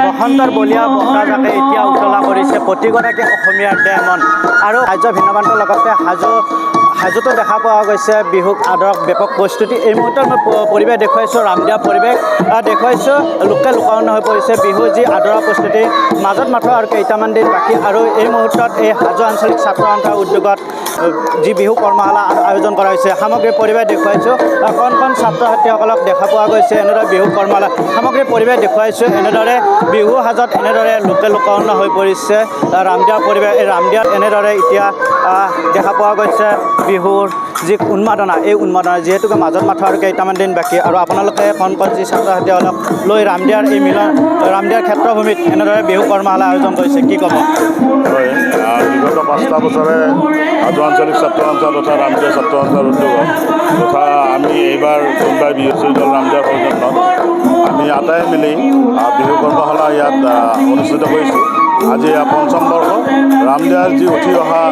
বসন্তৰ বলিয়া বতাহজাকে এতিয়া উতলা কৰিছে প্ৰতিগৰাকী অসমীয়াৰ দেহ মন আৰু ৰাজ্য ভিন্নমান্তৰ লগতে হাজোতো দেখা পোৱা গৈছে বিহুক আদৰক ব্যাপক প্ৰস্তুতি। এই মুহূৰ্তত মই পৰিৱেশ দেখুৱাইছোঁ, ৰামদিয়া পৰিৱেশ দেখুৱাইছোঁ। লোকে লোকাৰণ্য হৈ পৰিছে বিহু যি আদৰৰ প্ৰস্তুতি, মাজত মাত্ৰ আৰু কেইটামান দিন বাকী। আৰু এই মুহূৰ্তত এই হাজো আঞ্চলিক ছাত্ৰ সন্থাৰ উদ্যোগত যি বিহু কৰ্মশালা আয়োজন কৰা হৈছে, সামগ্ৰী পৰিৱেশ দেখুৱাইছোঁ। কণ কণ ছাত্ৰ ছাত্ৰীসকলক দেখা পোৱা গৈছে এনেদৰে বিহু কৰ্মশালা সামগ্ৰী পৰিৱেশ দেখুৱাইছোঁ। এনেদৰে বিহু সাজত এনেদৰে লোকে লোকাৰণ্য হৈ পৰিছে ৰামদিয়াৰ পৰিৱেশ। এই ৰামদিয়াত এনেদৰে এতিয়া দেখা পোৱা গৈছে বিহুৰ যি উন্মাদনা, এই উন্মাদনা যিহেতুকে মাজত মাথো আৰু কেইটামান দিন বাকী। আৰু আপোনালোকে কণ কণ যি ছাত্ৰ ছাত্ৰীসকলক লৈ ৰামদিয়াৰ এই ৰামদিয়াৰ ক্ষেত্ৰভূমিত এনেদৰে বিহু কৰ্মশালা আয়োজন কৰিছে, কি ক'ব? হয়, বিগত 5টা বছৰে হাজো আঞ্চলিক ছাত্ৰ সন্থা তথা ৰামদিয়া ছাত্ৰ সন্থাৰ উদ্যোগত তথা আমি এইবাৰ যোনবাৰ বিহু দল ৰামদিয়াৰ সৌজন্যত আমি আটাই মিলি বিহু কৰ্মশালা ইয়াত অনুষ্ঠিত কৰিছোঁ। আজি 5ম বৰ্ষ। ৰামদিয়াৰ যি উঠি অহা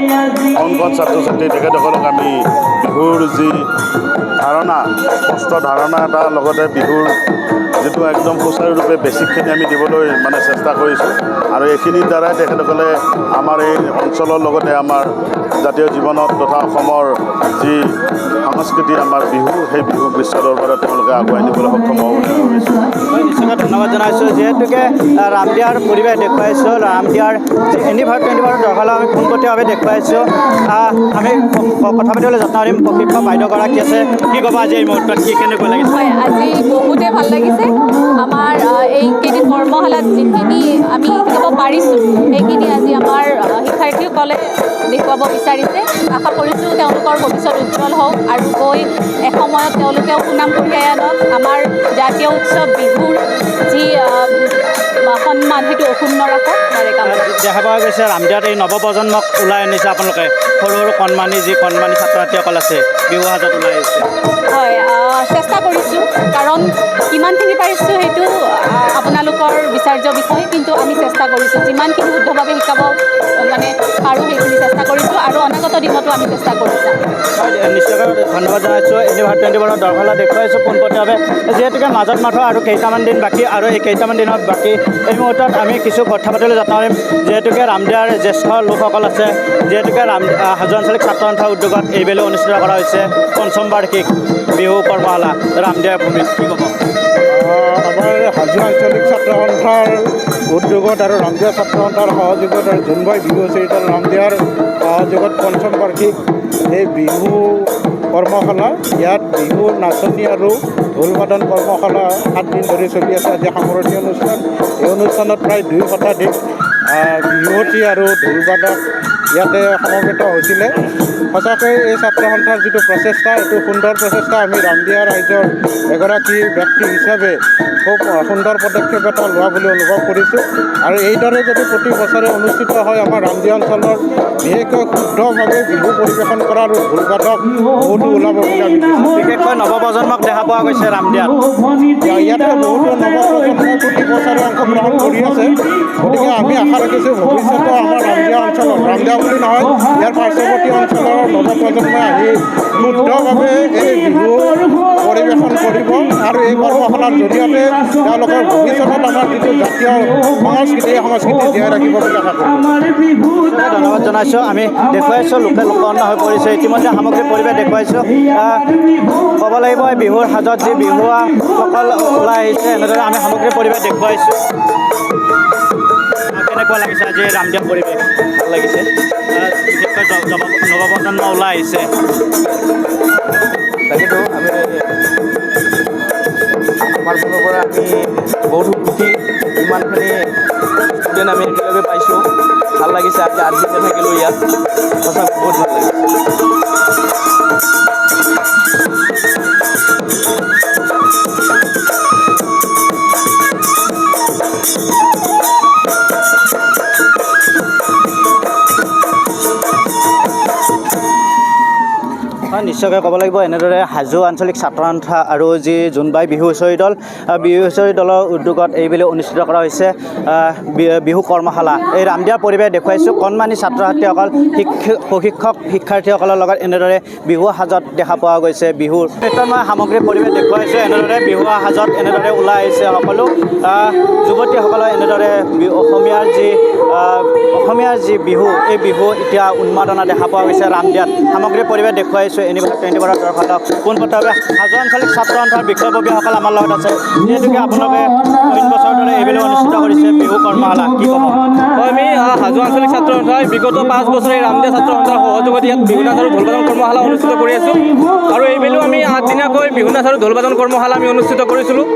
কণ কণ ছাত্ৰ ছাত্ৰী তেখেতসকলক আমি বিহুৰ যি ধাৰণা, স্পষ্ট ধাৰণা এটা লগতে বিহুৰ যিটো একদম সুচাৰুৰূপে বেছিকখিনি আমি দিবলৈ চেষ্টা কৰিছোঁ। আৰু এইখিনিৰ দ্বাৰাই তেখেতসকলে আমাৰ এই অঞ্চলৰ লগতে আমাৰ জাতীয় জীৱনত তথা অসমৰ যি সংস্কৃতি আমাৰ বিহু, সেই বিহু বিশ্ব দৰবাৰত তেওঁলোকে আগুৱাই নিবলৈ সক্ষম হ'ব বুলি ভাবিছোঁ। নিশ্চয়কৈ ধন্যবাদ জনাইছোঁ। যিহেতুকে ৰামদিয়াৰ পৰিৱেশ দেখুৱাইছোঁ, ৰামদিয়াৰ যি এনিভাৰ দৰকাৰলৈ আমি পোনপটীয়াভাৱে দেখুৱাইছোঁ। আমি কথা পাতিবলৈ যত্ন কৰিম। প্ৰশিক্ষক বাইদেউগৰাকী আছে, কি ক'বা আজি এই মুহূৰ্তত কি কেনেকৈ লাগিছে? হয়, আজি বহুতেই ভাল লাগিছে। আমাৰ এইকেইদিন কৰ্মশালাত যিখিনি আমি শিকাব পাৰিছোঁ সেইখিনি আজি আমাৰ শিক্ষাৰ্থীসকলে দেখুৱাব বিচাৰিছে। আশা কৰিছোঁ তেওঁলোকৰ ভৱিষ্যত উজ্জ্বল হওক আৰু গৈ এসময়ত তেওঁলোকেও সুনাম কঢ়িয়াই আনক। আমাৰ জাতীয় উৎসৱ বিহুৰ যি সন্মান সেইটো অক্ষুণ্ণ ৰাখক। দেখা পোৱা গৈছে ৰামদিয়াত এই নৱপ্ৰজন্মক ওলাই আনিছে আপোনালোকে, সৰু সৰু কণমানি ছাত্ৰ ছাত্ৰীসকল আছে বিহু সাজত ওলাই আহিছে। হয়, চেষ্টা কৰিছোঁ, কাৰণ কিমানখিনি পাৰিছোঁ সেইটো আপোনালোকৰ বিচাৰ্য বিষয়, কিন্তু আমি চেষ্টা কৰিছোঁ যিমানখিনি শুদ্ধভাৱে শিকাব পাৰোঁ সেইখিনি চেষ্টা কৰিছোঁ আৰু অনাগত দিনতো আমি চেষ্টা কৰিছোঁ। হয়, নিশ্চয়কৈ ধন্যবাদ জনাইছোঁ। এনিভাৰ 21 দৰকাৰলৈ দেখুৱাইছোঁ পোনপটীয়াভাৱে, যিহেতুকে মাজত মাথো আৰু কেইটামান দিন বাকী। আৰু এই কেইটামান দিনত বাকী এই মুহূৰ্তত আমি কিছু কথা পাতিবলৈ যত্ন কৰিম। যিহেতুকে ৰামদিয়াৰ জ্যেষ্ঠ লোকসকল আছে, যিহেতুকে হাজো আঞ্চলিক ছাত্ৰ সন্থাৰ উদ্যোগত এইবেলি অনুষ্ঠিত কৰা হৈছে 5ম বাৰ্ষিক বিহু কৰ্মশালা ৰামদিয়াৰ ভূমিত, কি ক'ব? আমাৰ হাজো আঞ্চলিক ছাত্ৰ সন্থাৰ উদ্যোগত আৰু ৰামদিয়া ছাত্ৰ সন্থাৰ সহযোগত আৰু জোনবাই বিহু চিৰিদল ৰামদিয়াৰ সহযোগত 5ম বাৰ্ষিক এই বিহু কৰ্মশালা, ইয়াত বিহু নাচনি আৰু ঢোল বাদন কৰ্মশালা 7 দিন ধৰি চলি আছে। আজি সামৰণি অনুষ্ঠান। এই অনুষ্ঠানত প্ৰায় 2 শতাধিক বিহুৱতী আৰু ঢোল বাদক ইয়াতে সমবেত হৈছিলে। সঁচাকৈ এই ছাত্ৰ সন্থাৰ যিটো প্ৰচেষ্টা, এইটো সুন্দৰ প্ৰচেষ্টা। আমি ৰামদিয়া ৰাইজৰ এগৰাকী ব্যক্তি হিচাপে খুব সুন্দৰ পদক্ষেপ এটা লোৱা বুলি অনুভৱ কৰিছোঁ। আৰু এইদৰে যদি প্ৰতি বছৰে অনুষ্ঠিত হয়, আমাৰ ৰামদিয়া অঞ্চলৰ বিশেষকৈ শুদ্ধভাৱে বিহু পৰিৱেশন কৰা আৰু ঢোল বাদক বহুতো ওলাব বুলি আমি বিশেষকৈ নৱপ্ৰজন্মক দেখা পোৱা গৈছে ৰামদিয়াত। ইয়াতে বহুতো নৱপ্ৰজন্মই প্ৰতি বছৰে অংশগ্ৰহণ কৰি আছে। গতিকে আমি আশা ৰাখিছোঁ ভৱিষ্যতেও আমাৰ ৰামদিয়া অঞ্চলত, ৰামদিয়া বুলি নহয় ইয়াৰ পাৰ্শ্বৱৰ্তী অঞ্চলৰ নৱপ্ৰজন্মই আহি শুদ্ধভাৱে এই বিহু পৰিৱেশন কৰিব আৰু এই কৰ্মশালাৰ জৰিয়তে তেওঁলোকৰ ভৱিষ্যতত আমাৰ যিটো জাতীয় সংস্কৃতি, এই সংস্কৃতি জীয়াই ৰাখিব বুলি আশা কৰোঁ। ধন্যবাদ জনাইছোঁ। আমি দেখুৱাইছোঁ লোকে লোকাৰণ্য হৈ পৰিছে। ইতিমধ্যে সামগ্ৰী পৰিৱেশ দেখুৱাইছোঁ। ক'ব লাগিব বিহুৰ সাজত যি বিহুৱাসকল ওলাই আহিছে, এনেদৰে আমি সামগ্ৰী পৰিৱেশ দেখুৱাইছোঁ। কেনেকুৱা লাগিছে আজি ৰামদিয়া পৰিৱেশ? ভাল লাগিছে, বিশেষকৈ নৱপ্ৰজন্ম ওলাই আহিছে। তাকেতো আমি আমাৰ ফালৰ পৰা আমি বহুতো সুখী, ইমানখিনি ষ্টুডেণ্ট আমি একেলগে পাইছোঁ। ভাল লাগিছে। আজি 8 দিন থাকিলোঁ ইয়াত, সঁচাকৈ বহুত ভাল লাগিছে। হয়, নিশ্চয়কৈ ক'ব লাগিব এনেদৰে হাজো আঞ্চলিক ছাত্ৰ সন্থা আৰু যি জোনবাই বিহু হুঁচৰি দল বিহু হুঁচৰি দলৰ উদ্যোগত এইবেলি অনুষ্ঠিত কৰা হৈছে বিহু কৰ্মশালা। এই ৰামদিয়াৰ পৰিৱেশ দেখুৱাইছোঁ কণমানি ছাত্ৰ ছাত্ৰীসকল প্ৰশিক্ষক শিক্ষাৰ্থীসকলৰ লগত এনেদৰে বিহু সাজত দেখা পোৱা গৈছে। বিহুৰ নৃত্যময় সামগ্ৰী পৰিৱেশ দেখুৱাইছোঁ এনেদৰে বিহু সাজত এনেদৰে ওলাই আহিছে সকলো যুৱতীসকলৰ এনেদৰে অসমীয়াৰ যি বিহু এই বিহু এতিয়া উন্মাদনা দেখা পোৱা গৈছে ৰামদিয়াত। সামগ্ৰী পৰিৱেশ দেখুৱাইছোঁ এনিভাৰ দৰ্শকক পোনপটীয়াভাৱে হাজো আঞ্চলিক ছাত্ৰ সন্থাৰ বিষয়ববীয়াসকল আমাৰ লগত আছে। যিহেতুকে আপোনালোকে অইন বছৰৰ দৰে এইবেলি অনুষ্ঠিত কৰিছে বিহু কৰ্মশালা, কি ক'ব? হয়, আমি হাজো আঞ্চলিক ছাত্ৰ সন্থাই বিগত 5 বছৰে ৰামদিয়া ছাত্ৰ সন্থাৰ সহযোগত ইয়াত বিহু নাচ আৰু ঢোল বাদন কৰ্মশালা অনুষ্ঠিত কৰি আছোঁ আৰু এইবেলিও আমি 8 দিনীয়াকৈ বিহু নাচ আৰু ঢোল বাদন কৰ্মশালা আমি অনুষ্ঠিত কৰিছিলোঁ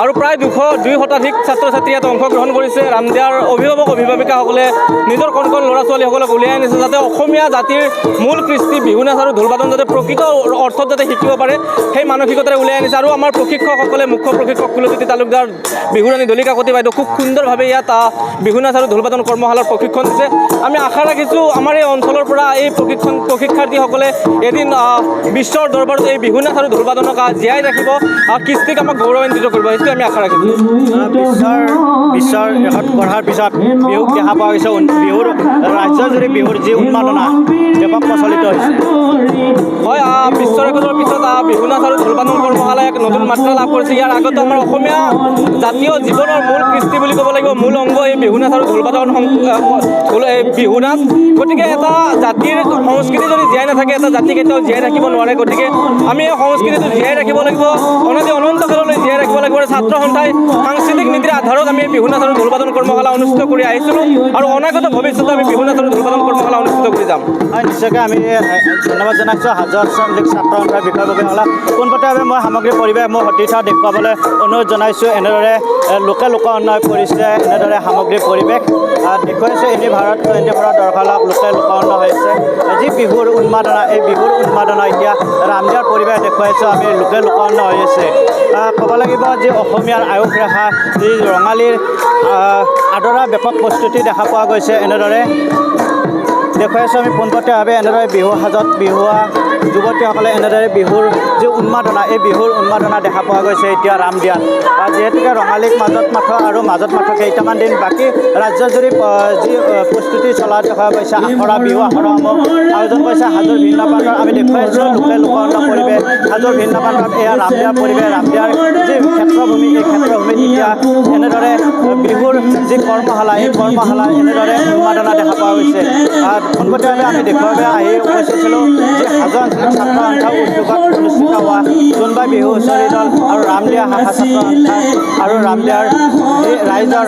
আৰু প্ৰায় 200 শতাধিক ছাত্ৰ ছাত্ৰী ইয়াত অংশগ্ৰহণ কৰিছে। ৰামদিয়াৰ অভিভাৱক অভিভাৱিকাসকলে নিজৰ কণ কণ ল'ৰা ছোৱালীসকলক উলিয়াই আনিছে যাতে অসমীয়া জাতিৰ মূল কৃষ্টি বিহু নাচ আৰু ঢোল বাদন যাতে প্ৰকৃত অৰ্থত যাতে শিকিব পাৰে সেই মানসিকতাৰে উলিয়াই আনিছে। আৰু আমাৰ প্ৰশিক্ষকসকলে মুখ্য প্ৰশিক্ষক কুলজ্যোতি তালুকদাৰ, বিহুৰাণী দলি কাকতি বাইদেউ খুব সুন্দৰভাৱে ইয়াত বিহু নাচ আৰু ঢোল বাদন কৰ্মশালাৰ প্ৰশিক্ষণ দিছে। আমি আশা ৰাখিছোঁ আমাৰ এই অঞ্চলৰ পৰা এই প্ৰশিক্ষাৰ্থীসকলে এদিন বিশ্বৰ দৰবাৰত এই বিহু নাচ আৰু ঢোল বাদনক জীয়াই ৰাখিব আৰু কৃষ্টিক আমাক গৌৰৱান্বিত কৰিব, সেইটো আমি আশা ৰাখিছোঁ। বিশ্বৰ ৰেকৰ্ড গঢ়াৰ পিছত বিহুক দেখা পোৱা গৈছে বিহুৰ ৰাজ্যজুৰি বিহুৰ যি উন্মাদনা ব্যাপক প্ৰচলিত হৈছে। হয়, বিশ্ব ৰেকৰ্ডৰ পিছত বিহু নাচ আৰু ঢোল বাদন কৰ্মশালাই এক নতুন মাত্ৰা লাভ কৰিছে। ইয়াৰ আগতে আমাৰ অসমীয়া জাতীয় জীৱনৰ মূল কৃষ্টি বুলি ক'ব লাগিব, মূল অংগ এই বিহু নাচ আৰু ঢোল বাদন বিহু নাচ। গতিকে এটা জাতিৰ সংস্কৃতি যদি জীয়াই নাথাকে এটা জাতি কেতিয়াও জীয়াই ৰাখিব নোৱাৰে। গতিকে আমি এই সংস্কৃতিটো জীয়াই ৰাখিব লাগিব, অনাদি অনন্ত কাললৈ জীয়াই ৰাখিব লাগিব। ছাত্ৰ সন্থাই সাংস্কৃতিক নীতিৰ আধাৰত আমি বিহু নাচ আৰু ঢোল বাদন কৰ্মশালা অনুষ্ঠিত কৰি আহিছিলোঁ আৰু অনাগত ভৱিষ্যতে আমি বিহু নাচ আৰু ঢোল বাদন কৰ্মশালা অনুষ্ঠিত কৰি যাম। হয়, নিশ্চয়কৈ আমি ধন্যবাদ জনাইছোঁ হাজো আঞ্চলিক ছাত্ৰ সন্থাৰ বিষয়ববীয়াসকলক। পোনপটীয়াভাৱে মই সামগ্ৰী পৰিৱেশ মোৰ সতীৰ্থ দেখুৱাবলৈ অনুৰোধ জনাইছোঁ। এনেদৰে লোকে লোক উন্নয়ন কৰিছে, এনেদৰে সামগ্ৰী পৰিৱেশ দেখুৱাইছোঁ এনিভাৰত দৰ্শকক লোকে লোক উন্নয়ন হৈছে। যি বিহুৰ উন্মাদনা এই বিহুৰ উন্মাদনা এতিয়া ৰামদিয়াৰ পৰিৱেশ দেখুৱাইছোঁ আমি লোকে লোক উন্নয়ন হৈ আছে। ক'ব লাগিব যে অসমীয়াৰ আয়ুস ৰেখা যি ৰঙালীৰ আদৰা ব্যাপক প্ৰস্তুতি দেখা পোৱা গৈছে। এনেদৰে দেখুৱাইছোঁ আমি পোনপটীয়াভাৱে এনেদৰে বিহু সাজত বিহুৱা যুৱতীসকলে এনেদৰে বিহুৰ যি উন্মাদনা এই বিহুৰ উন্মাদনা দেখা পোৱা গৈছে এতিয়া ৰামদিয়াত। যিহেতুকে ৰঙালীক মাজত মাথো কেইটামান দিন বাকী ৰাজ্যজুৰি যি প্ৰস্তুতি চলা দেখা গৈছে। বিহু আখৰাসমূহ আয়োজন কৰিছে হাজোৰ ভিন্ন প্ৰান্তত। আমি দেখুৱাইছোঁ লোকে লোকউন্নয়ন পৰিৱেশ হাজোৰ ভিন্ন প্ৰান্তত এয়া ৰামদিয়াৰ পৰিৱেশ। ৰামদিয়াৰ যি ক্ষেত্ৰভূমি এই ক্ষেত্ৰভূমিত এতিয়া এনেদৰে বিহুৰ যি কৰ্মশালা এই কৰ্মশালা এনেদৰে উন্মাদনা দেখা পোৱা গৈছে। পোনপটীয়াভাৱে আমি দেখুৱাবলৈ আহি উপস্থিতছিলোঁ যে হাজো আঞ্চলিক ছাত্ৰ সন্থাৰ উদ্যোগত অনুষ্ঠিত হোৱা জোনবাই বিহু হুঁচৰি দল আৰু ৰামদিয়া শাখা ছাত্ৰ সন্থা আৰু ৰামদিয়াৰ যি ৰাইজৰ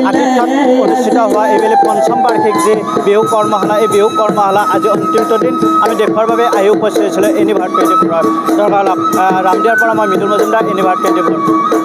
আতিথ্যত অনুষ্ঠিত হোৱা এইবেলি ৫ম বাৰ্ষিক যি বিহু কৰ্মশালা এই বিহু কৰ্মশালা আজি অন্তিমটো দিন আমি দেখুৱাৰ বাবে আহি উপস্থিত হৈছিলোঁ এনিভাৰ 24 দৰ্শকক। ৰামদিয়াৰ পৰা মই মৃদুল মজুমদাৰ, এনিভাৰ 24।